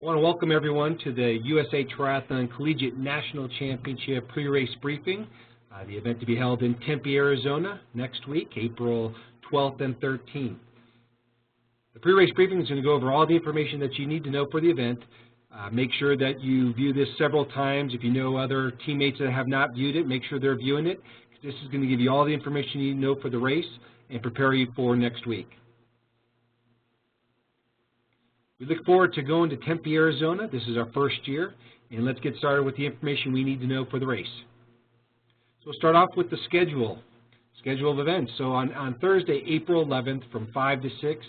I want to welcome everyone to the USA Triathlon Collegiate National Championship pre-race briefing. The event to be held in Tempe, Arizona next week, April 12th and 13th. The pre-race briefing is going to go over all the information that you need to know for the event. Make sure that you view this several times. If you know other teammates that have not viewed it, make sure they're viewing it. This is going to give you all the information you need to know for the race and prepare you for next week. We look forward to going to Tempe, Arizona. This is our first year, and let's get started with the information we need to know for the race. So we'll start off with the schedule of events. So on Thursday, April 11th from 5 to 6,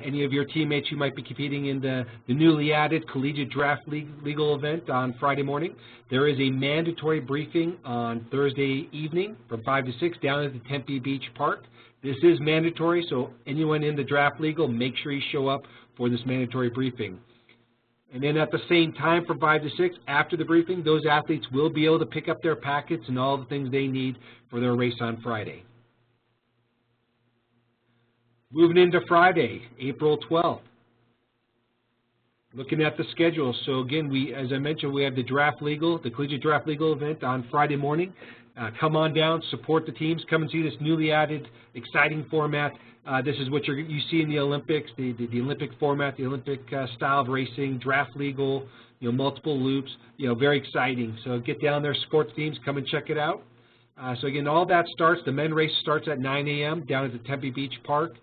any of your teammates who might be competing in the newly added Collegiate Draft Legal event on Friday morning, there is a mandatory briefing on Thursday evening from 5 to 6 down at the Tempe Beach Park. This is mandatory, so anyone in the Draft Legal, make sure you show up for this mandatory briefing. And then at the same time from 5 to 6, after the briefing, those athletes will be able to pick up their packets and all the things they need for their race on Friday. Moving into Friday, April 12th. Looking at the schedule, so again, as I mentioned, we have the Collegiate Draft Legal event on Friday morning. Come on down, support the teams, come and see this newly added, exciting format. This is what you see in the Olympics, the Olympic format, the Olympic style of racing, draft legal, multiple loops, very exciting. So get down there, support the teams, come and check it out. So again, all that starts, the men's race starts at 9 a.m. down at the Tempe Beach Park.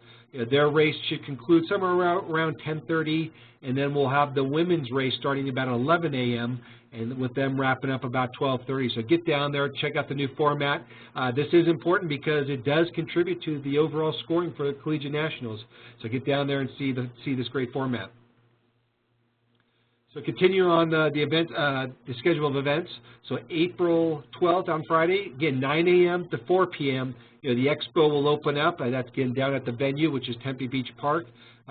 Their race should conclude somewhere around 10:30, and then we'll have the women's race starting about 11 a.m., and with them wrapping up about 12:30. So get down there, check out the new format. This is important because it does contribute to the overall scoring for the Collegiate Nationals. So get down there and see this great format. So continue on the schedule of events. So April 12th on Friday, again 9 a.m. to 4 p.m. The expo will open up. That's again down at the venue, which is Tempe Beach Park.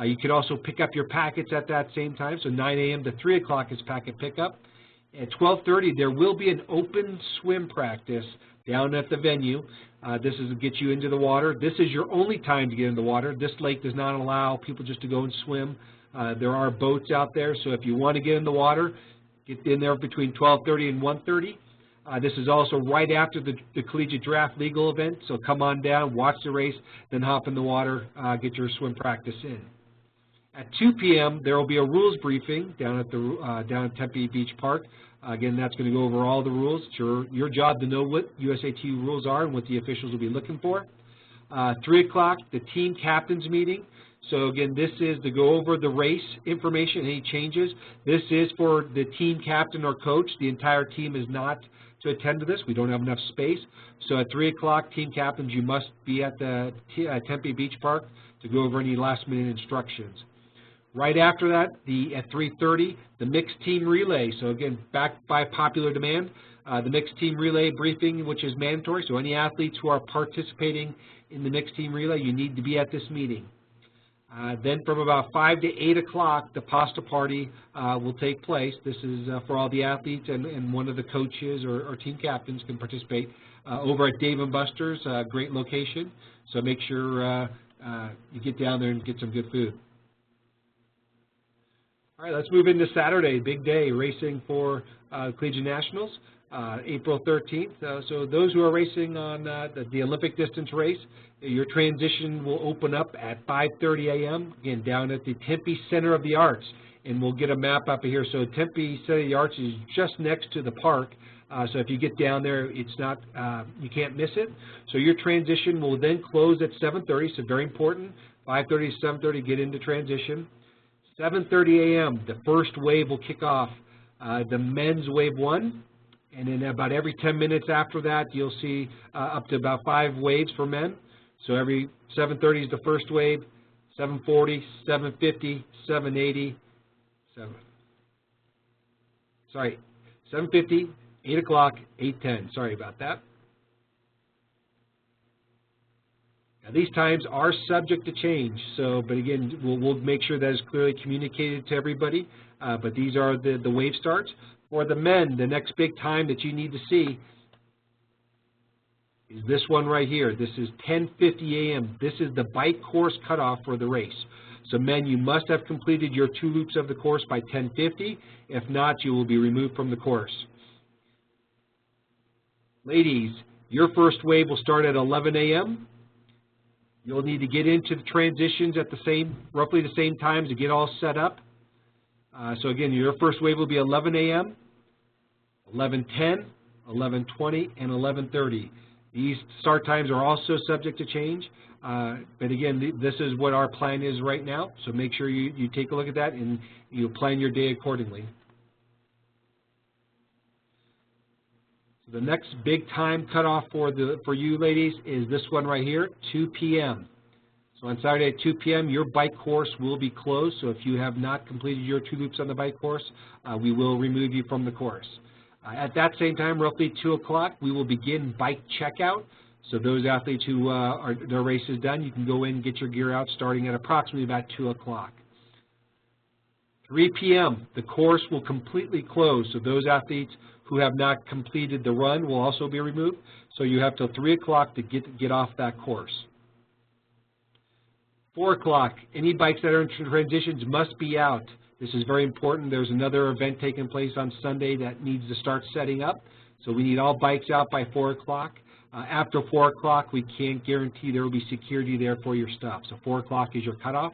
You can also pick up your packets at that same time. So 9 a.m. to 3 o'clock is packet pickup. At 12:30, there will be an open swim practice down at the venue. This is to get you into the water. This is your only time to get in the water. This lake does not allow people just to go and swim. There are boats out there, so if you want to get in the water, get in there between 12:30 and 1:30. This is also right after the Collegiate Draft Legal event, so come on down, watch the race, then hop in the water, get your swim practice in. At 2 p.m., there will be a rules briefing down at Tempe Beach Park. Again, that's going to go over all the rules. It's your job to know what USAT rules are and what the officials will be looking for. 3 o'clock, the team captains meeting. So again, this is to go over the race information, any changes. This is for the team captain or coach. The entire team is not to attend to this. We don't have enough space. So at 3 o'clock, team captains, you must be at the Tempe Beach Park to go over any last-minute instructions. Right after that, at 3:30, the mixed team relay. So again, back by popular demand, the mixed team relay briefing, which is mandatory. So any athletes who are participating in the mixed team relay, you need to be at this meeting. Then from about 5 to 8 o'clock, the pasta party will take place. This is for all the athletes, and one of the coaches or team captains can participate over at Dave & Buster's, great location. So make sure you get down there and get some good food. All right, let's move into Saturday, big day, racing for Collegiate Nationals, April 13th. So those who are racing on the Olympic distance race, your transition will open up at 5:30 a.m., again, down at the Tempe Center of the Arts. And we'll get a map up here. So Tempe Center of the Arts is just next to the park. So if you get down there, it's not, you can't miss it. So your transition will then close at 7:30, so very important. 5:30 to 7:30, get into transition. 7:30 a.m., the first wave will kick off, the men's wave 1, and then about every 10 minutes after that, you'll see up to about 5 waves for men. So every 7:30 is the first wave, 7:40, 7:50, 7:80, 7:50, 8 o'clock, 8:10. Sorry about that. Now, these times are subject to change, but again, we'll make sure that is clearly communicated to everybody, but these are the wave starts. For the men, the next big time that you need to see is this one right here. This is 10:50 a.m. This is the bike course cutoff for the race. So men, you must have completed your 2 loops of the course by 10:50. If not, you will be removed from the course. Ladies, your first wave will start at 11 a.m. You'll need to get into the transitions at roughly the same time to get all set up. So again, your first wave will be 11 a.m., 11:10, 11:20, and 11:30. These start times are also subject to change, but again, this is what our plan is right now, so make sure you take a look at that and you plan your day accordingly. So the next big time cutoff for you ladies is this one right here, 2 p.m. So on Saturday at 2 p.m., your bike course will be closed, so if you have not completed your 2 loops on the bike course, we will remove you from the course. At that same time, roughly 2 o'clock, we will begin bike checkout. So those athletes who their race is done, you can go in and get your gear out starting at approximately about 2 o'clock. 3 p.m., the course will completely close. So those athletes who have not completed the run will also be removed. So you have till 3 o'clock to get off that course. 4 o'clock, any bikes that are in transitions must be out. This is very important. There's another event taking place on Sunday that needs to start setting up. So we need all bikes out by 4 o'clock. After 4 o'clock, we can't guarantee there will be security there for your stuff. So 4 o'clock is your cutoff.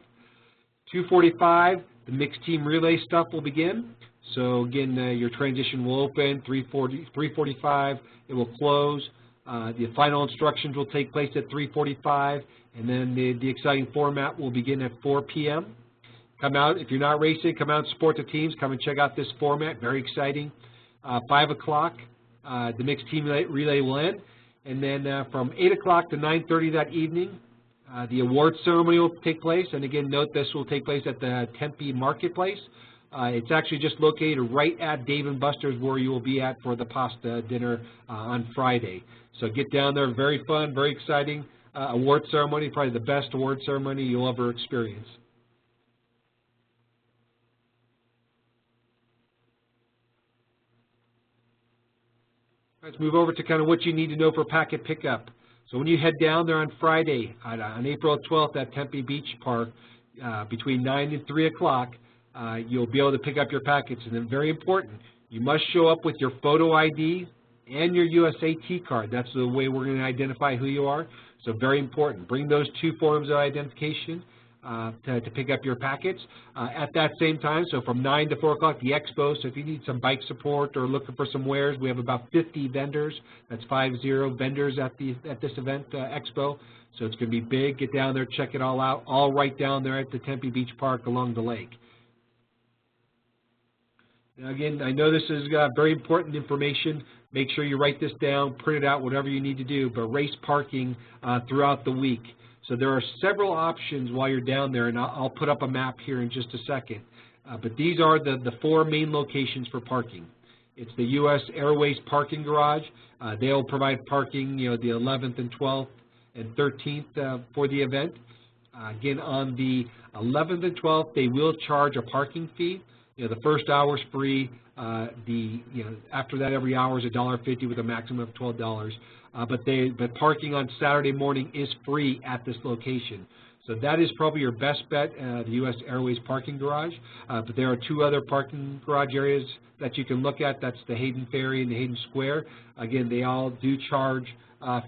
2:45, the mixed team relay stuff will begin. So again, your transition will open. 3:45, it will close. The final instructions will take place at 3:45, and then the exciting format will begin at 4 p.m. Come out, if you're not racing, come out and support the teams. Come and check out this format, very exciting. 5 o'clock, the mixed team relay will end. And then from 8 o'clock to 9:30 that evening, the awards ceremony will take place. And again, note this will take place at the Tempe Marketplace. It's actually just located right at Dave & Buster's where you will be at for the pasta dinner on Friday. So get down there, very fun, very exciting award ceremony, probably the best award ceremony you'll ever experience. Let's move over to kind of what you need to know for packet pickup. So when you head down there on Friday, on April 12th at Tempe Beach Park, between 9 and 3 o'clock, you'll be able to pick up your packets. And then very important, you must show up with your photo ID and your USAT card. That's the way we're going to identify who you are. So very important. Bring those 2 forms of identification to pick up your packets. At that same time, so from 9 to 4 o'clock, the expo. So if you need some bike support or looking for some wares, we have about 50 vendors. That's 50 vendors at this event expo. So it's going to be big. Get down there, check it all out, all right down there at the Tempe Beach Park along the lake. Now again, I know this is very important information. Make sure you write this down, print it out, whatever you need to do, but race parking throughout the week. So there are several options while you're down there, and I'll put up a map here in just a second. But these are the 4 main locations for parking. It's the U.S. Airways parking garage. They'll provide parking, the 11th and 12th and 13th for the event. Again, on the 11th and 12th, they will charge a parking fee. The first hour is free. After that, every hour is $1.50 with a maximum of $12. But parking on Saturday morning is free at this location. So that is probably your best bet, the U.S. Airways parking garage. But there are 2 other parking garage areas that you can look at. That's the Hayden Ferry and the Hayden Square. Again, they all do charge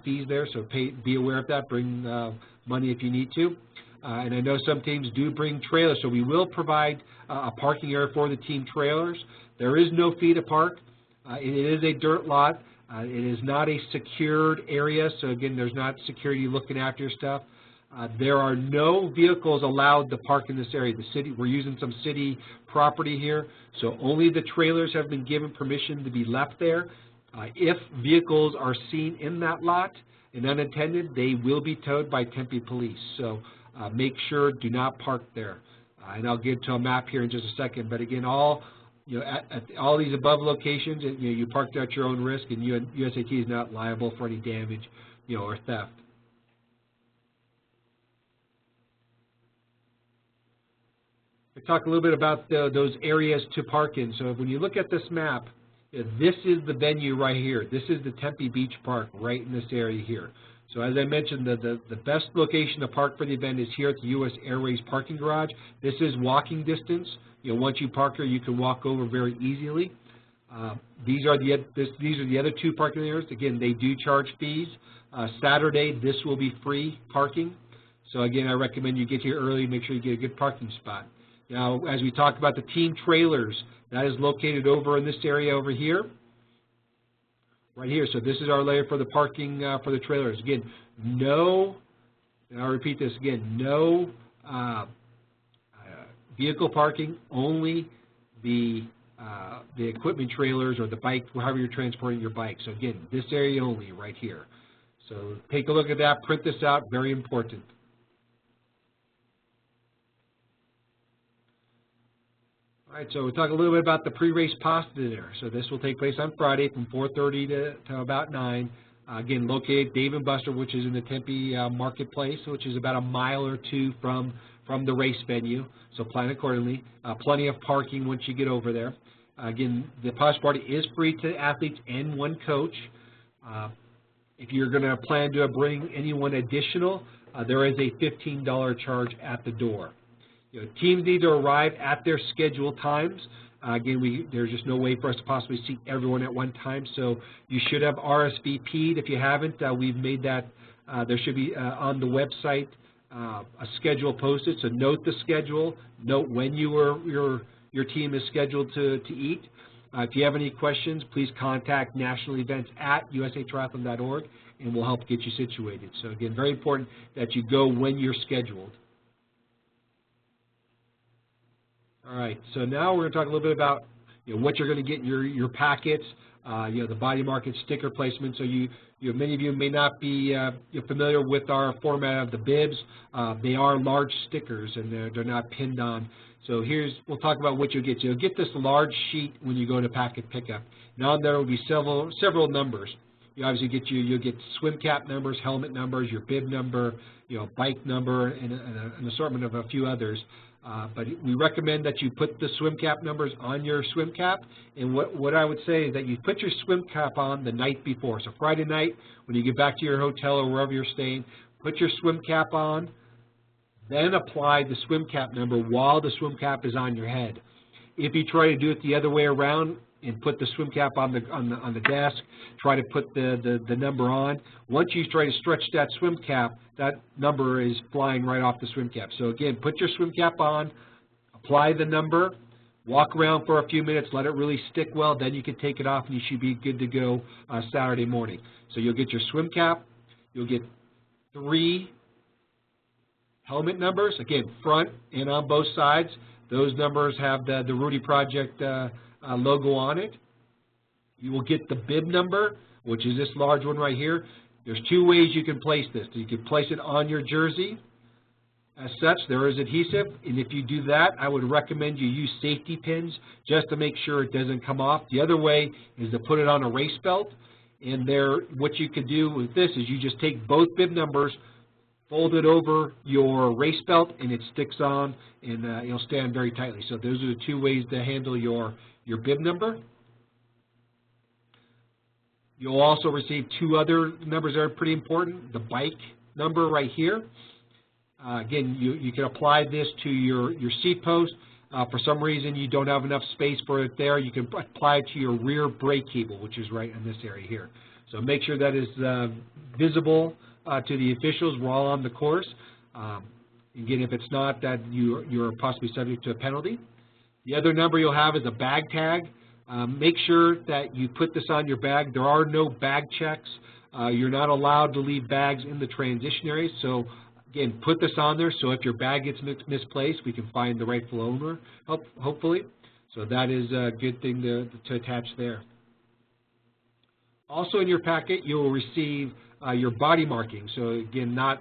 fees there, so be aware of that. Bring money if you need to. And I know some teams do bring trailers, so we will provide a parking area for the team trailers. There is no fee to park. It is a dirt lot. It is not a secured area, so again, there's not security looking after your stuff. There are no vehicles allowed to park in this area. The city, we're using some city property here, so only the trailers have been given permission to be left there. If vehicles are seen in that lot and unattended, they will be towed by Tempe Police. So make sure do not park there. And I'll get to a map here in just a second. But again, at all these above locations, you parked at your own risk, and USAT is not liable for any damage, or theft. Let's talk a little bit about those areas to park in. So when you look at this map, this is the venue right here. This is the Tempe Beach Park right in this area here. So as I mentioned, the best location to park for the event is here at the U.S. Airways parking garage. This is walking distance. Once you park here, you can walk over very easily. These are the other two parking areas. Again, they do charge fees. Saturday, this will be free parking. So again, I recommend you get here early, make sure you get a good parking spot. Now, as we talked about the team trailers, that is located over in this area over here, right here. So this is our layer for the parking for the trailers. Again, no, and I'll repeat this again, no vehicle parking, only the equipment trailers or the bike, however you're transporting your bike. So again, this area only right here. So take a look at that, print this out, very important. All right, so we'll talk a little bit about the pre-race pasta dinner. So this will take place on Friday from 4:30 to about 9. Again, located Dave & Buster, which is in the Tempe Marketplace, which is about a mile or two from the race venue. So plan accordingly. Plenty of parking once you get over there. Again, the pasta party is free to athletes and one coach. If you're going to plan to bring anyone additional, there is a $15 charge at the door. Teams need to arrive at their scheduled times. Again, there's just no way for us to possibly seat everyone at one time, so you should have RSVP'd. If you haven't, we've made that, there should be on the website a schedule posted, so note the schedule, note when your team is scheduled to eat. If you have any questions, please contact nationalevents@usatriathlon.org, and we'll help get you situated. So again, very important that you go when you're scheduled. All right, so now we're going to talk a little bit about what you're going to get in your packets, the body market sticker placement. So many of you may not be familiar with our format of the bibs. They are large stickers, and they're not pinned on. So we'll talk about what you'll get. So you'll get this large sheet when you go to packet pickup. Now there will be several numbers. You obviously you'll get swim cap numbers, helmet numbers, your bib number, bike number, and an assortment of a few others. But we recommend that you put the swim cap numbers on your swim cap. And what I would say is that you put your swim cap on the night before. So Friday night, when you get back to your hotel or wherever you're staying, put your swim cap on, then apply the swim cap number while the swim cap is on your head. If you try to do it the other way around and put the swim cap on the desk, try to put the number on, once you try to stretch that swim cap, that number is flying right off the swim cap. So again, put your swim cap on, apply the number, walk around for a few minutes, let it really stick well, then you can take it off and you should be good to go Saturday morning. So you'll get your swim cap, you'll get 3 helmet numbers, again, front and on both sides. Those numbers have the Rudy Project logo on it. You will get the bib number, which is this large one right here. There's 2 ways you can place this. You can place it on your jersey. As such, there is adhesive, and if you do that, I would recommend you use safety pins just to make sure it doesn't come off. The other way is to put it on a race belt, and what you could do with this is you just take both bib numbers, fold it over your race belt, and it sticks on, and it'll stand very tightly. So those are the 2 ways to handle your bib number. You'll also receive 2 other numbers that are pretty important. The bike number right here. Again, you can apply this to your seat post. For some reason you don't have enough space for it there, you can apply it to your rear brake cable, which is right in this area here. So make sure that is visible to the officials while on the course. Again, if it's not, that you're possibly subject to a penalty. The other number you'll have is a bag tag. Make sure that you put this on your bag. There are no bag checks. You're not allowed to leave bags in the transition area. So again, put this on there so if your bag gets misplaced, we can find the rightful owner, hopefully. So that is a good thing to attach there. Also in your packet, you will receive your body marking. So again, not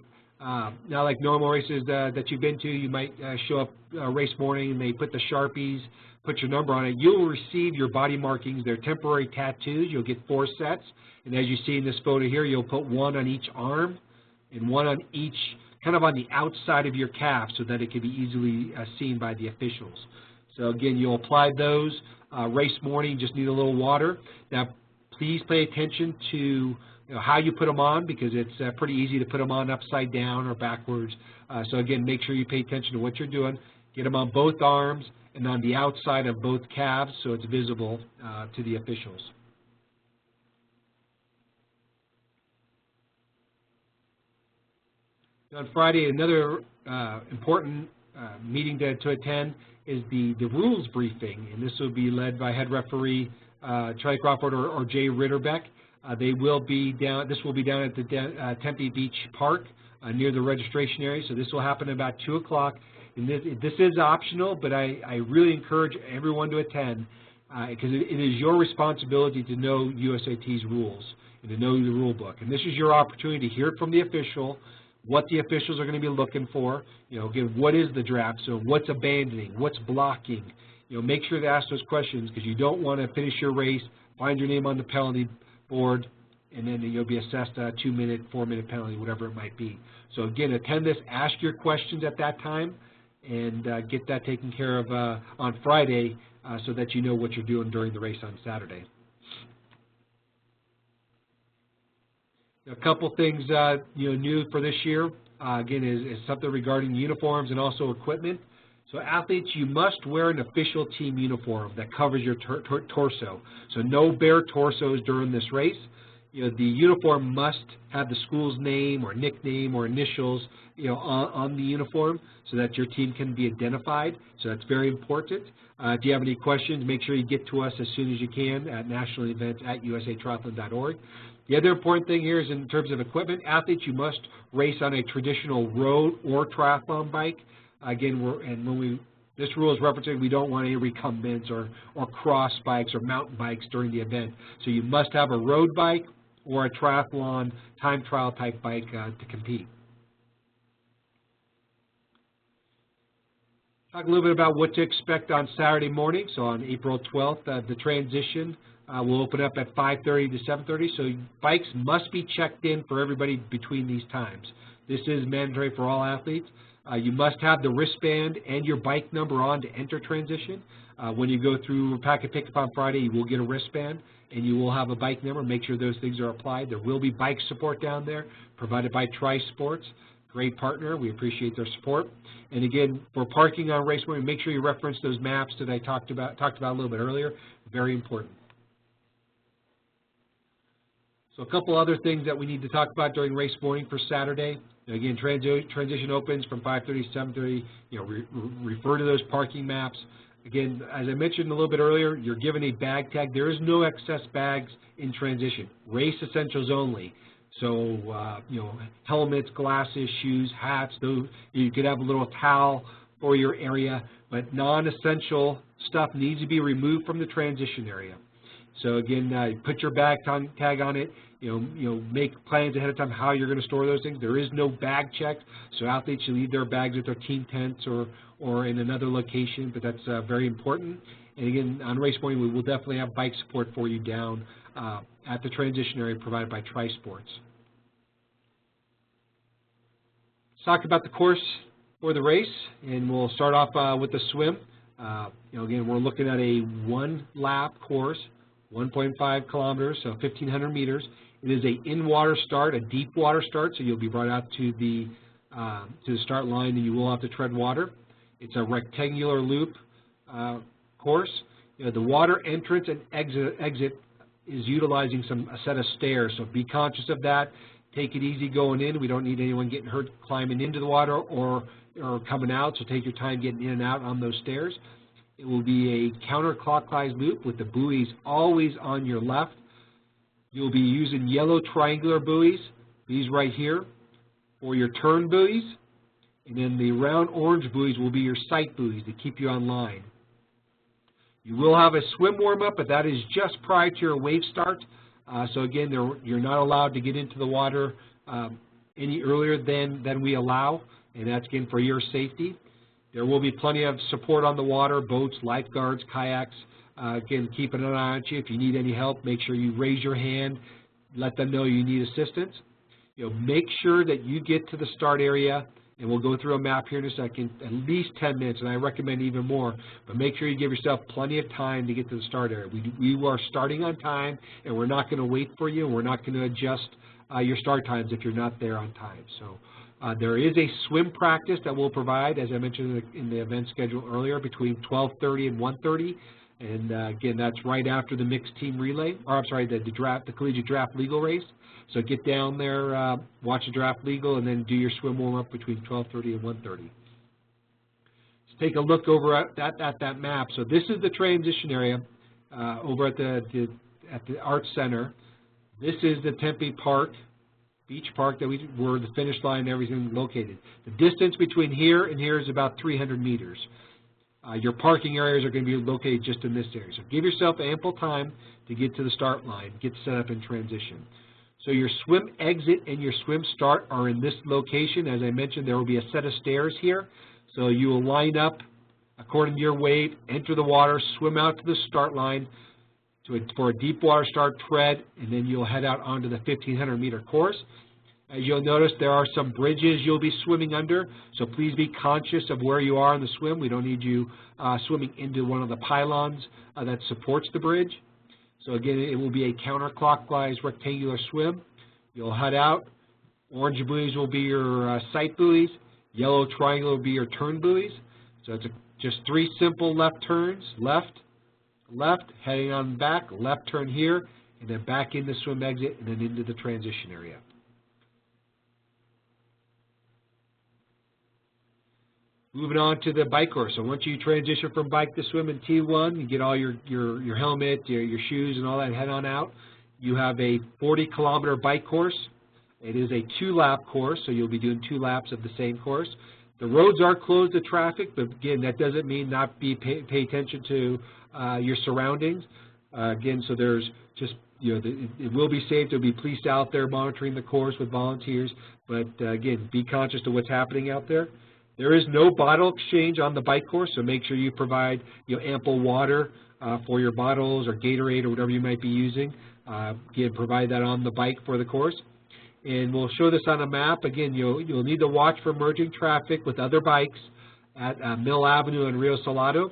like normal races that you've been to. You might show up race morning and they put the Sharpies, put your number on it. You will receive your body markings. They're temporary tattoos. You'll get 4 sets. And as you see in this photo here, you'll put 1 on each arm and 1 on each, kind of on the outside of your calf so that it can be easily seen by the officials. So again, you'll apply those race morning, just need a little water. Now, please pay attention to how you put them on, because it's pretty easy to put them on upside down or backwards. So again, make sure you pay attention to what you're doing. Get them on both arms and on the outside of both calves so it's visible to the officials. On Friday, another important meeting to attend is the rules briefing, and this will be led by head referee Charlie Crawford or Jay Ritterbeck. They will be down. This will be down at the Tempe Beach Park near the registration area. So this will happen about 2 o'clock. And this is optional, but I really encourage everyone to attend because it is your responsibility to know USAT's rules and to know the rule book. And this is your opportunity to hear it from the official, what the officials are going to be looking for. Again, what is the draft? So what's abandoning? What's blocking? Make sure to ask those questions because you don't want to finish your race, find your name on the penalty board, and then you'll be assessed a 2-minute, 4-minute penalty, whatever it might be. So again, attend this, ask your questions at that time, and get that taken care of on Friday so that you know what you're doing during the race on Saturday. A couple things new for this year, again, is something regarding uniforms and also equipment. So athletes, you must wear an official team uniform that covers your torso. So no bare torsos during this race. The uniform must have the school's name or nickname or initials, on the uniform so that your team can be identified. So that's very important. If you have any questions, make sure you get to us as soon as you can at nationalevents@usatriathlon.org. The other important thing here is in terms of equipment, athletes, you must race on a traditional road or triathlon bike. Again, this rule is referencing we don't want any recumbents or cross bikes or mountain bikes during the event. So you must have a road bike or a triathlon time trial type bike to compete. Talk a little bit about what to expect on Saturday morning. So on April 12th, the transition will open up at 5:30 to 7:30. So bikes must be checked in for everybody between these times. This is mandatory for all athletes. You must have the wristband and your bike number on to enter transition. When you go through packet pickup on Friday, you will get a wristband and you will have a bike number. Make sure those things are applied. There will be bike support down there provided by Tri-Sports. Great partner. We appreciate their support. And again, for parking on race morning, make sure you reference those maps that I talked about a little bit earlier. Very important. So a couple other things that we need to talk about during race morning for Saturday. Again, transition opens from 5:30 to 7:30. Refer to those parking maps. Again, as I mentioned a little bit earlier, you're given a bag tag. There is no excess bags in transition. Race essentials only. So, helmets, glasses, shoes, hats. Those, you could have a little towel for your area, but non-essential stuff needs to be removed from the transition area. So again, put your bag tag on it. Make plans ahead of time how you're going to store those things. There is no bag check, so athletes should leave their bags at their team tents or in another location, but that's very important. And again, on race morning, we will definitely have bike support for you down at the transition area provided by Tri-Sports. Let's talk about the course for the race, and we'll start off with the swim. Again, we're looking at a 1-lap course, 1.5 kilometers, so 1,500 meters. It is a in-water start, a deep water start, so you'll be brought out to the start line, and you will have to tread water. It's a rectangular loop course. The water entrance and exit is utilizing a set of stairs, so be conscious of that. Take it easy going in. We don't need anyone getting hurt climbing into the water or coming out, so take your time getting in and out on those stairs. It will be a counterclockwise loop with the buoys always on your left. You'll be using yellow triangular buoys, these right here, for your turn buoys. And then the round orange buoys will be your sight buoys to keep you on line. You will have a swim warm-up, but that is just prior to your wave start. So again, you're not allowed to get into the water any earlier than we allow, and that's again for your safety. There will be plenty of support on the water, boats, lifeguards, kayaks. Again, keeping an eye on you. If you need any help, make sure you raise your hand. Let them know you need assistance. Make sure that you get to the start area and we'll go through a map here in a second, at least 10 minutes, and I recommend even more, but make sure you give yourself plenty of time to get to the start area. We are starting on time, and we're not going to wait for you, and we're not going to adjust your start times if you're not there on time. So there is a swim practice that we'll provide, as I mentioned in the event schedule earlier, between 12:30 and 1:30. And again, that's right after the mixed team relay, or I'm sorry, the collegiate draft legal race. So get down there, watch the draft legal, and then do your swim warm-up between 12:30 and 1:30. Let's take a look over at that map. So this is the transition area over at the Arts Center. This is the Tempe Park, Beach Park, where the finish line and everything is located. The distance between here and here is about 300 meters. Your parking areas are going to be located just in this area. So give yourself ample time to get to the start line, get set up in transition. So your swim exit and your swim start are in this location. As I mentioned, there will be a set of stairs here. So you will line up according to your weight, enter the water, swim out to the start line for a deep water start tread, and then you'll head out onto the 1,500-meter course. As you'll notice, there are some bridges you'll be swimming under, so please be conscious of where you are in the swim. We don't need you swimming into one of the pylons that supports the bridge. So again, it will be a counterclockwise rectangular swim. You'll head out. Orange buoys will be your sight buoys. Yellow triangle will be your turn buoys. So it's just 3 simple left turns, left, heading on back, left turn here, and then back in the swim exit, and then into the transition area. Moving on to the bike course. So once you transition from bike to swim in T1, you get all your helmet, your shoes, and all that, head on out. You have a 40-kilometer bike course. It is a 2-lap course, so you'll be doing 2 laps of the same course. The roads are closed to traffic, but again, that doesn't mean not pay attention to your surroundings. Again, so there's just, it will be safe. There'll be police out there monitoring the course with volunteers, but again, be conscious of what's happening out there. There is no bottle exchange on the bike course, so make sure you provide ample water for your bottles or Gatorade or whatever you might be using. Again, provide that on the bike for the course. And we'll show this on a map. Again, you'll need to watch for merging traffic with other bikes at Mill Avenue and Rio Salado.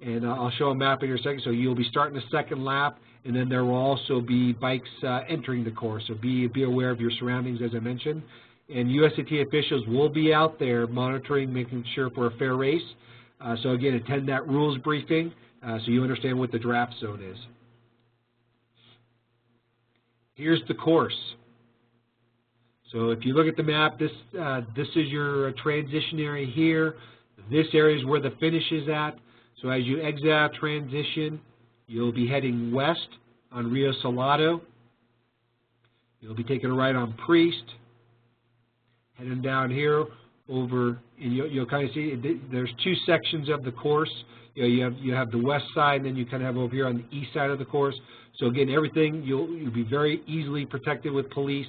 And I'll show a map in a second. So you'll be starting the second lap, and then there will also be bikes entering the course. So be aware of your surroundings, as I mentioned. And USAT officials will be out there monitoring, making sure for a fair race. So again, attend that rules briefing so you understand what the draft zone is. Here's the course. So if you look at the map, this is your transition area here. This area is where the finish is at. So as you exit out transition, you'll be heading west on Rio Salado. You'll be taking a right on Priest. Heading down here over, and you'll kind of see there's 2 sections of the course. You have the west side, and then you kind of have over here on the east side of the course. So again, everything you'll be very easily protected with police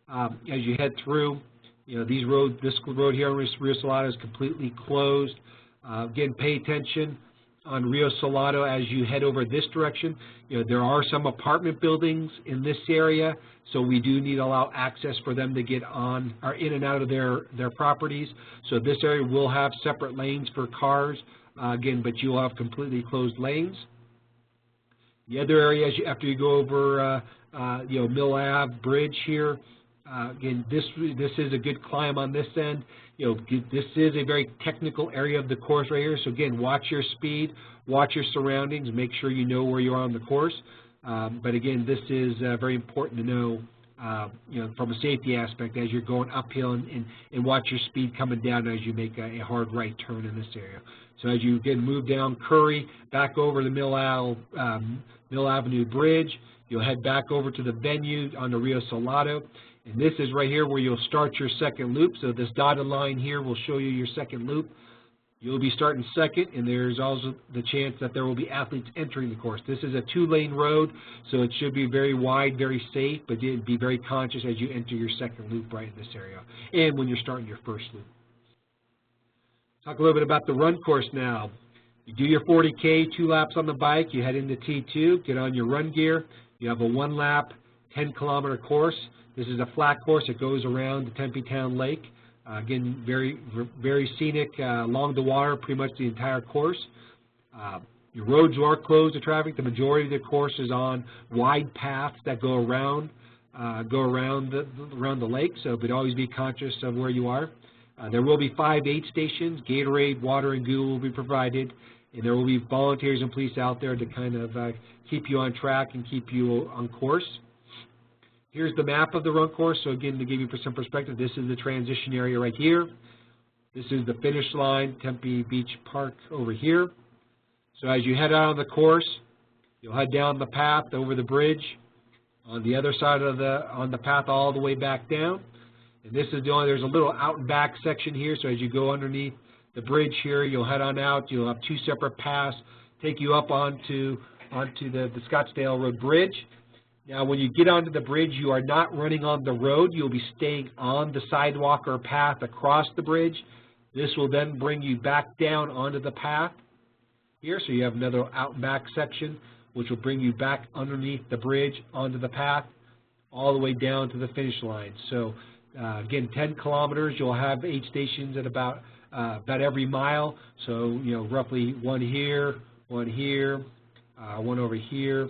as you head through. This road here on Rio Salado is completely closed. Again, pay attention on Rio Salado as you head over this direction. There are some apartment buildings in this area, so we do need to allow access for them to get on or in and out of their properties. So this area will have separate lanes for cars, again, but you'll have completely closed lanes. The other area, after you go over Mill Ave Bridge here, again, this is a good climb on this end. This is a very technical area of the course right here. So again, watch your speed, watch your surroundings, make sure you know where you are on the course. But again, this is very important to know, from a safety aspect as you're going uphill, and watch your speed coming down as you make a hard right turn in this area. So as you again move down Curry, back over the Mill Avenue Bridge, you'll head back over to the venue on the Rio Salado. And this is right here where you'll start your second loop. So this dotted line here will show you your second loop. You'll be starting second, and there's also the chance that there will be athletes entering the course. This is a 2-lane road, so it should be very wide, very safe, but be very conscious as you enter your second loop right in this area, and when you're starting your first loop. Talk a little bit about the run course now. You do your 40K, 2 laps on the bike, you head into T2, get on your run gear. You have a 1-lap, 10-kilometer course. This is a flat course that goes around the Tempe Town Lake. Again, very scenic along the water, pretty much the entire course. Your roads are closed to traffic. The majority of the course is on wide paths that go around the lake, so but always be conscious of where you are. There will be 5 aid stations. Gatorade, water, and goo will be provided, and there will be volunteers and police out there to kind of keep you on track and keep you on course. Here's the map of the run course. So again, to give you some perspective, this is the transition area right here. This is the finish line, Tempe Beach Park over here. So as you head out on the course, you'll head down the path over the bridge on the other side of the path all the way back down. And this is there's a little out and back section here. So as you go underneath the bridge here, you'll head on out. You'll have 2 separate paths take you up onto the Scottsdale Road Bridge. Now, when you get onto the bridge, you are not running on the road. You'll be staying on the sidewalk or path across the bridge. This will then bring you back down onto the path here. So you have another out and back section, which will bring you back underneath the bridge onto the path all the way down to the finish line. So, again, 10 kilometers. You'll have aid stations at about every mile. So, roughly one here, one over here,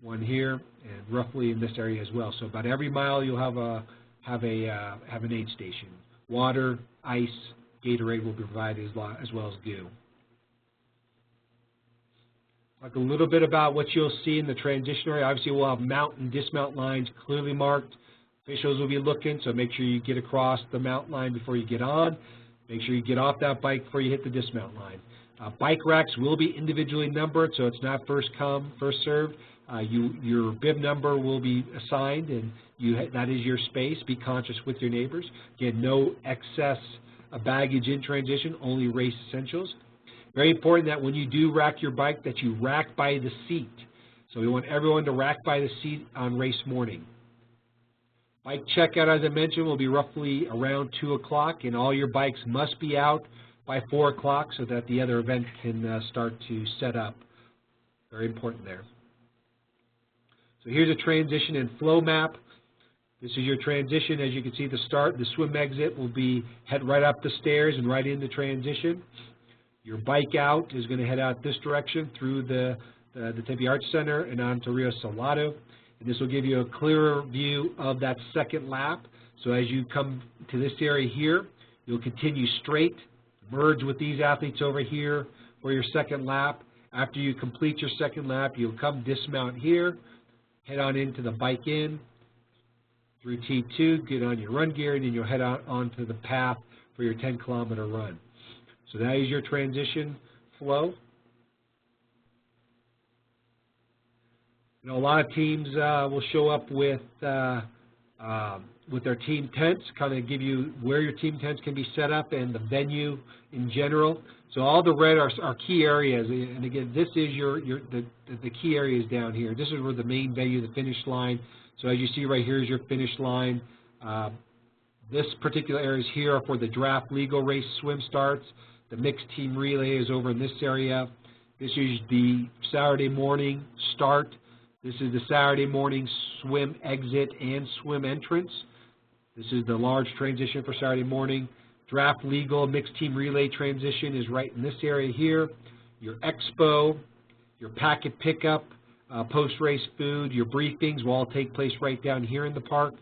one here, and roughly in this area as well. So about every mile you'll have an aid station. Water, ice, Gatorade will be provided as well as goo. Talk a little bit about what you'll see in the transition area. Obviously we'll have mount and dismount lines clearly marked. Officials will be looking, so make sure you get across the mount line before you get on. Make sure you get off that bike before you hit the dismount line. Bike racks will be individually numbered, so it's not first come, first served. Your bib number will be assigned, and that is your space. Be conscious with your neighbors. Again, no excess baggage in transition, only race essentials. Very important that when you do rack your bike, that you rack by the seat. So we want everyone to rack by the seat on race morning. Bike checkout, as I mentioned, will be roughly around 2 o'clock, and all your bikes must be out by 4 o'clock so that the other event can start to set up. Very important there. So here's a transition and flow map. This is your transition. As you can see, the start, the swim exit will be head right up the stairs and right into transition. Your bike out is going to head out this direction through the Tempe Arts Center and on to Rio Salado. And this will give you a clearer view of that second lap. So as you come to this area here, you'll continue straight, merge with these athletes over here for your second lap. After you complete your second lap, you'll come dismount here, head on into the bike in, through T2, get on your run gear, and then you'll head out onto the path for your 10-kilometer run. So that is your transition flow. A lot of teams will show up with their team tents, kind of give you where your team tents can be set up and the venue in general. So all the red are key areas, and again, this is the key areas down here. This is where the main venue, the finish line. So as you see right here is your finish line. This particular areas here are for the draft legal race swim starts. The mixed team relay is over in this area. This is the Saturday morning start. This is the Saturday morning swim exit and swim entrance. This is the large transition for Saturday morning. Draft legal mixed team relay transition is right in this area here. Your expo, your packet pickup, post-race food, your briefings will all take place right down here in the park.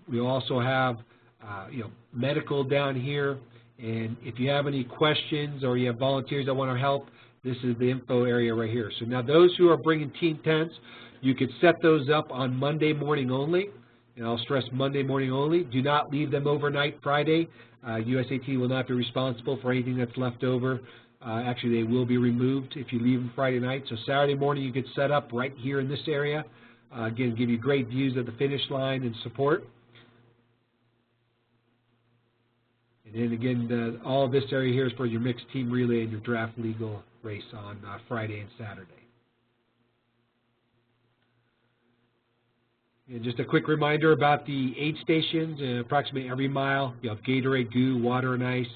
We also have medical down here. And if you have any questions or you have volunteers that want to help, this is the info area right here. So now those who are bringing team tents, you could set those up on Monday morning only. And I'll stress Monday morning only. Do not leave them overnight Friday. USAT will not be responsible for anything that's left over. Actually, they will be removed if you leave them Friday night. So Saturday morning you could set up right here in this area. Again, give you great views of the finish line and support. And then again, all of this area here is for your mixed team relay and your draft legal race on Friday and Saturday. And just a quick reminder about the aid stations. Approximately every mile, you have Gatorade, goo, water, and ice.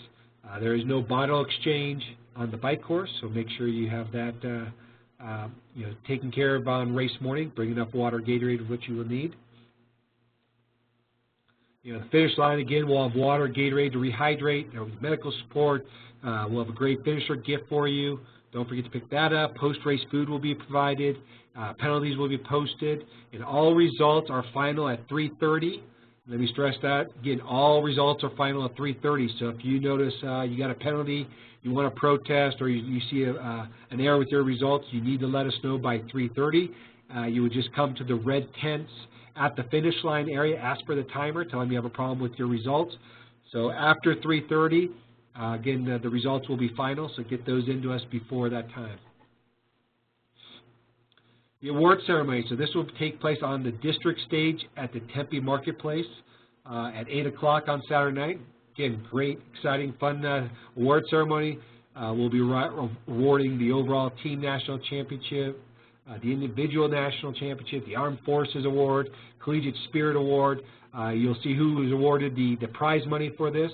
There is no bottle exchange on the bike course, so make sure you have that taken care of on race morning. Bring enough water, Gatorade, what you will need. The finish line, again, we'll have water, Gatorade to rehydrate, there'll be medical support, we'll have a great finisher gift for you. Don't forget to pick that up. Post-race food will be provided. Penalties will be posted. And all results are final at 3:30. Let me stress that. Again, all results are final at 3:30. So if you notice you got a penalty, you want to protest, or you see an error with your results, you need to let us know by 3:30. You would just come to the red tents at the finish line area, ask for the timer, tell them you have a problem with your results. So after 3:30, again, the results will be final, so get those into us before that time. The award ceremony, so this will take place on the district stage at the Tempe Marketplace at 8 o'clock on Saturday night. Again, great, exciting, fun award ceremony. We'll be awarding the overall team national championship, the individual national championship, the Armed Forces Award, Collegiate Spirit Award. You'll see who was awarded the prize money for this.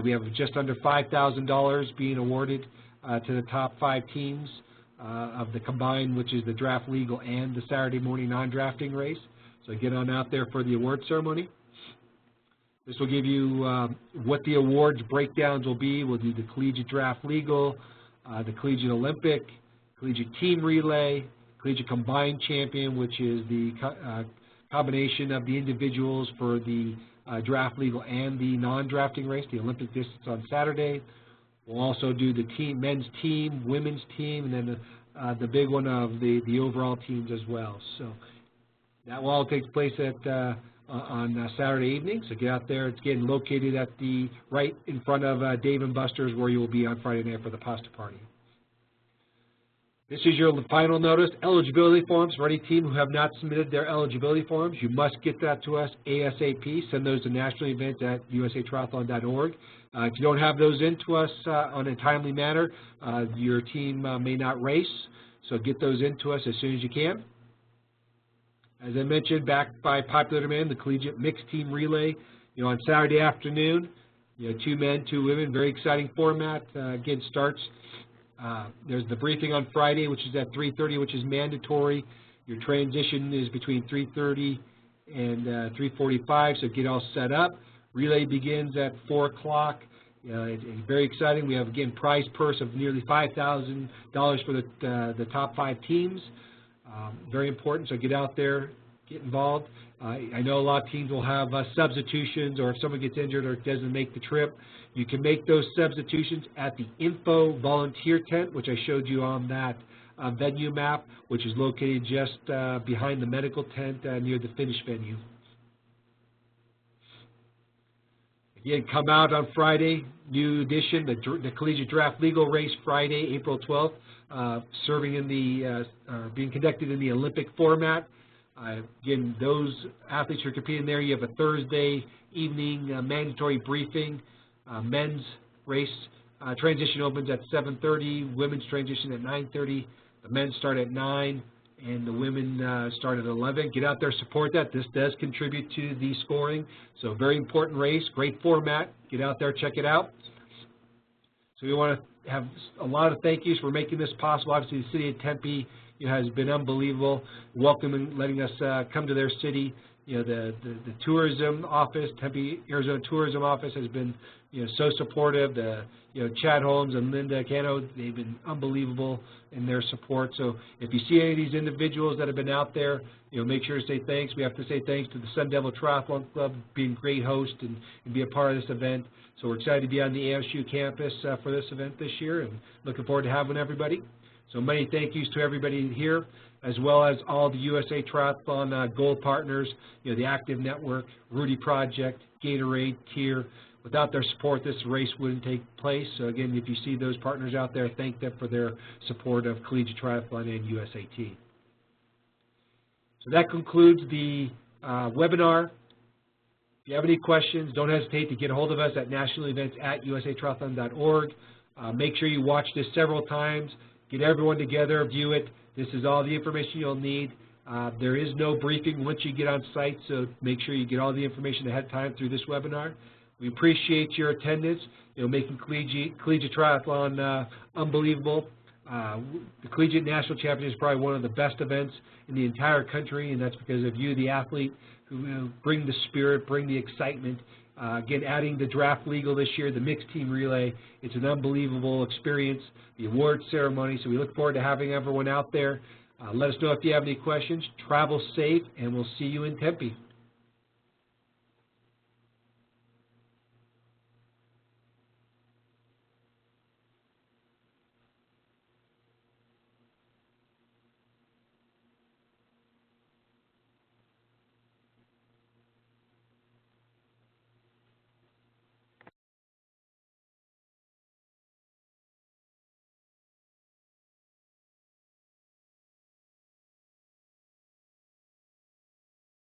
We have just under $5,000 being awarded to the top 5 teams of the combined, which is the draft legal and the Saturday morning non-drafting race. So get on out there for the award ceremony. This will give you what the awards breakdowns will be. We'll do the Collegiate Draft Legal, the Collegiate Olympic, Collegiate Team Relay, Collegiate Combined Champion, which is the combination of the individuals for the draft legal and the non-drafting race, the Olympic distance on Saturday. We'll also do the men's team, women's team, and then the big one of the overall teams as well. So that will all take place on Saturday evening. So get out there. It's getting located at right in front of Dave & Buster's, where you will be on Friday night for the pasta party. This is your final notice. Eligibility forms for any team who have not submitted their eligibility forms. You must get that to us ASAP. Send those to nationalevents@usatriathlon.org. If you don't have those in to us on a timely manner, your team may not race. So get those in to us as soon as you can. As I mentioned, backed by popular demand, the Collegiate Mixed Team Relay, on Saturday afternoon, 2 men, 2 women, very exciting format. Again, starts. There's the briefing on Friday, which is at 3:30, which is mandatory. Your transition is between 3:30 and 3:45, so get all set up. Relay begins at 4 o'clock. It's very exciting. We have, again, prize purse of nearly $5,000 for the top 5 teams. Very important, so get out there, get involved. I know a lot of teams will have substitutions, or if someone gets injured or doesn't make the trip, you can make those substitutions at the info volunteer tent, which I showed you on that venue map, which is located just behind the medical tent near the finish venue. Again, come out on Friday, new edition, the Collegiate Draft Legal Race, Friday, April 12th, serving in being conducted in the Olympic format. Again, those athletes who are competing there, you have a Thursday evening mandatory briefing. Men's race transition opens at 7:30, women's transition at 9:30. The men start at 9, and the women start at 11. Get out there, support that. This does contribute to the scoring. So very important race, great format. Get out there, check it out. So we want to have a lot of thank yous for making this possible. Obviously, the city of Tempe has been unbelievable, welcoming, letting us come to their city. The tourism office, Tempe, Arizona Tourism Office, has been so supportive. Chad Holmes and Linda Cano, they've been unbelievable in their support. So if you see any of these individuals that have been out there, make sure to say thanks. We have to say thanks to the Sun Devil Triathlon Club being a great host and be a part of this event. So we're excited to be on the ASU campus for this event this year, and looking forward to having everybody. So many thank yous to everybody here, as well as all the USA Triathlon Gold partners, the Active Network, Rudy Project, Gatorade, Tier. Without their support, this race wouldn't take place. So again, if you see those partners out there, thank them for their support of Collegiate Triathlon and USAT. So that concludes the webinar. If you have any questions, don't hesitate to get a hold of us at nationalevents@usatriathlon.org. Make sure you watch this several times. Get everyone together, view it. This is all the information you'll need. There is no briefing once you get on site, so make sure you get all the information ahead of time through this webinar. We appreciate your attendance, making Collegiate Triathlon unbelievable. The Collegiate National Championship is probably one of the best events in the entire country, and that's because of you, the athlete, who bring the spirit, bring the excitement. Again, adding the draft legal this year, the mixed team relay, it's an unbelievable experience, the award ceremony, so we look forward to having everyone out there. Let us know if you have any questions. Travel safe, and we'll see you in Tempe.